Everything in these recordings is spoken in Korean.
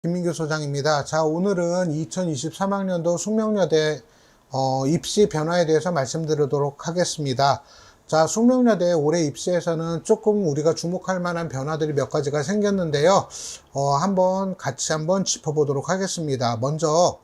김민규 소장입니다. 자, 오늘은 2023학년도 숙명여대 입시 변화에 대해서 말씀드리도록 하겠습니다. 자, 숙명여대 올해 입시에서는 조금 우리가 주목할 만한 변화들이 몇 가지가 생겼는데요. 같이 한번 짚어보도록 하겠습니다. 먼저,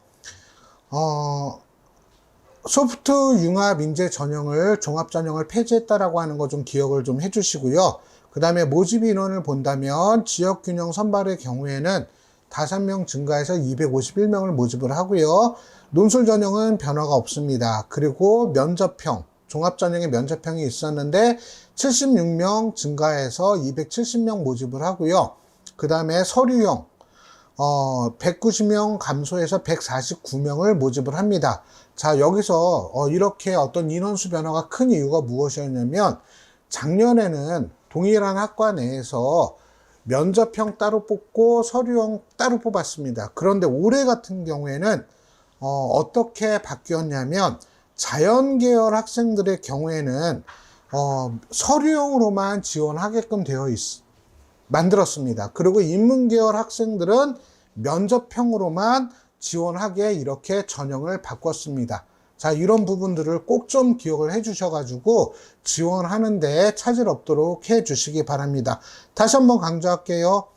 소프트 융합 인재 전형을 종합 전형을 폐지했다라고 하는 거 좀 기억을 좀 해주시고요. 그 다음에 모집 인원을 본다면 지역 균형 선발의 경우에는 5명 증가해서 251명을 모집을 하고요. 논술 전형은 변화가 없습니다. 그리고 면접형, 종합 전형의 면접형이 있었는데 76명 증가해서 270명 모집을 하고요. 그 다음에 서류형 190명 감소해서 149명을 모집을 합니다. 자, 여기서 이렇게 어떤 인원수 변화가 큰 이유가 무엇이었냐면 작년에는 동일한 학과 내에서 면접형 따로 뽑고 서류형 따로 뽑았습니다. 그런데 올해 같은 경우에는 어떻게 바뀌었냐면 자연계열 학생들의 경우에는 서류형으로만 지원하게끔 만들었습니다. 그리고 인문계열 학생들은 면접형으로만 지원하게 이렇게 전형을 바꿨습니다. 자, 이런 부분들을 꼭 좀 기억을 해 주셔가지고 지원하는데 차질 없도록 해 주시기 바랍니다. 다시 한번 강조할게요.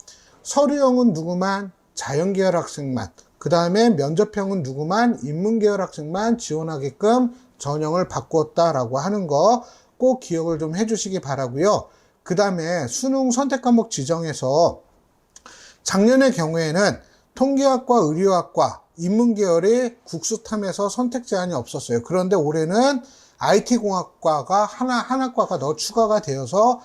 서류형은 누구만? 자연계열 학생만. 그 다음에 면접형은 누구만? 인문계열 학생만 지원하게끔 전형을 바꾸었다라고 하는 거 꼭 기억을 좀 해 주시기 바라고요. 그 다음에 수능 선택 과목 지정에서 작년의 경우에는 통계학과, 의료학과, 인문계열이 국수탐에서 선택 제한이 없었어요. 그런데 올해는 IT공학과가 한 학과가 더 추가가 되어서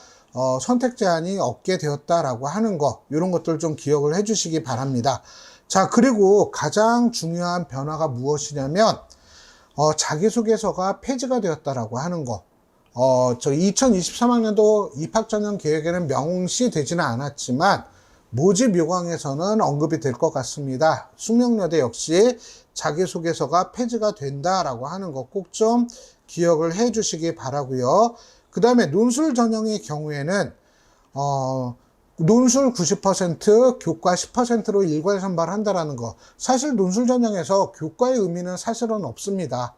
선택 제한이 없게 되었다라고 하는 거, 이런 것들 좀 기억을 해 주시기 바랍니다. 자, 그리고 가장 중요한 변화가 무엇이냐면 자기소개서가 폐지가 되었다라고 하는 거. 2023학년도 입학전형 계획에는 명시되지는 않았지만 모집 요강에서는 언급이 될 것 같습니다. 숙명여대 역시 자기소개서가 폐지가 된다라고 하는 거 꼭 좀 기억을 해 주시기 바라고요. 그 다음에 논술 전형의 경우에는 논술 90%, 교과 10%로 일괄 선발한다라는 거. 사실 논술 전형에서 교과의 의미는 사실은 없습니다.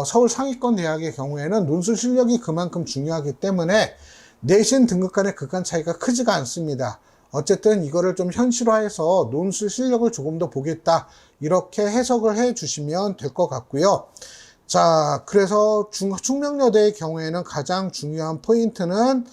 서울 상위권 대학의 경우에는 논술 실력이 그만큼 중요하기 때문에 내신 등급 간의 극한 차이가 크지가 않습니다. 어쨌든 이거를 좀 현실화해서 논술 실력을 조금 더 보겠다, 이렇게 해석을 해 주시면 될 것 같고요. 자, 그래서 숙명여대의 경우에는 가장 중요한 포인트는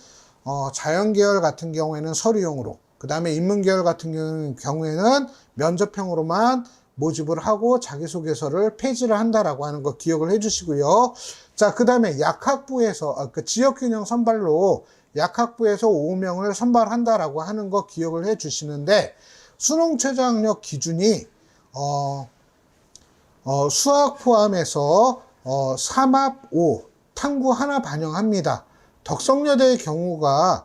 자연계열 같은 경우에는 서류형으로, 그 다음에 인문계열 같은 경우에는 면접형으로만 모집을 하고 자기소개서를 폐지를 한다라고 하는 거 기억을 해 주시고요. 자, 그 다음에 약학부에서 지역균형 선발로 약학부에서 5명을 선발한다라고 하는 거 기억을 해 주시는데, 수능 최저학력 기준이 수학 포함해서 3합 5, 탐구 하나 반영합니다. 덕성여대의 경우가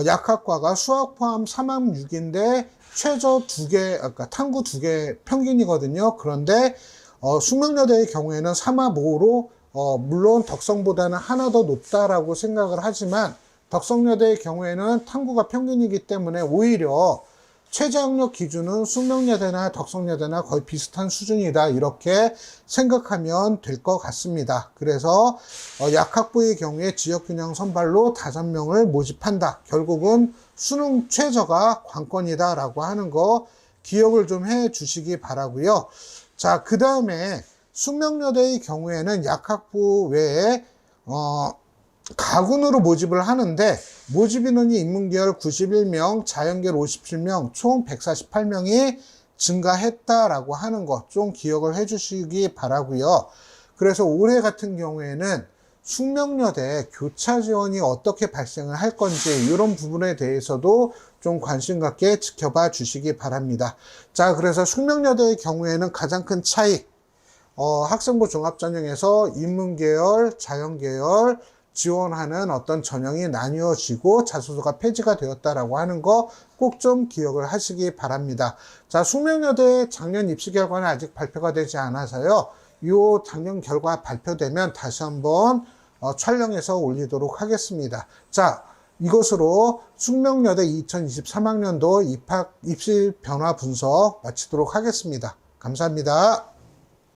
약학과가 수학 포함 3합 6인데 최저 2개, 탐구 2개 평균이거든요. 그런데 숙명여대의 경우에는 3합 5로 물론 덕성보다는 하나 더 높다라고 생각을 하지만 덕성여대의 경우에는 탐구가 평균이기 때문에 오히려 최저학력 기준은 숙명여대나 덕성여대나 거의 비슷한 수준이다, 이렇게 생각하면 될 것 같습니다. 그래서 약학부의 경우에 지역균형 선발로 5명을 모집한다. 결국은 수능 최저가 관건이다 라고 하는 거 기억을 좀 해 주시기 바라고요. 자, 그 다음에 숙명여대의 경우에는 약학부 외에 가군으로 모집을 하는데 모집 인원이 인문계열 91명, 자연계열 57명, 총 148명이 증가했다라고 하는 것 좀 기억을 해 주시기 바라고요. 그래서 올해 같은 경우에는 숙명여대 교차 지원이 어떻게 발생을 할 건지 이런 부분에 대해서도 좀 관심 갖게 지켜봐 주시기 바랍니다. 자, 그래서 숙명여대의 경우에는 가장 큰 차이, 학생부 종합전형에서 인문계열, 자연계열 지원하는 어떤 전형이 나뉘어지고 자소서가 폐지가 되었다라고 하는 거 꼭 좀 기억을 하시기 바랍니다. 자, 숙명여대 작년 입시 결과는 아직 발표가 되지 않아서요. 이 작년 결과 발표되면 다시 한번 촬영해서 올리도록 하겠습니다. 자, 이것으로 숙명여대 2023학년도 입시 변화 분석 마치도록 하겠습니다. 감사합니다.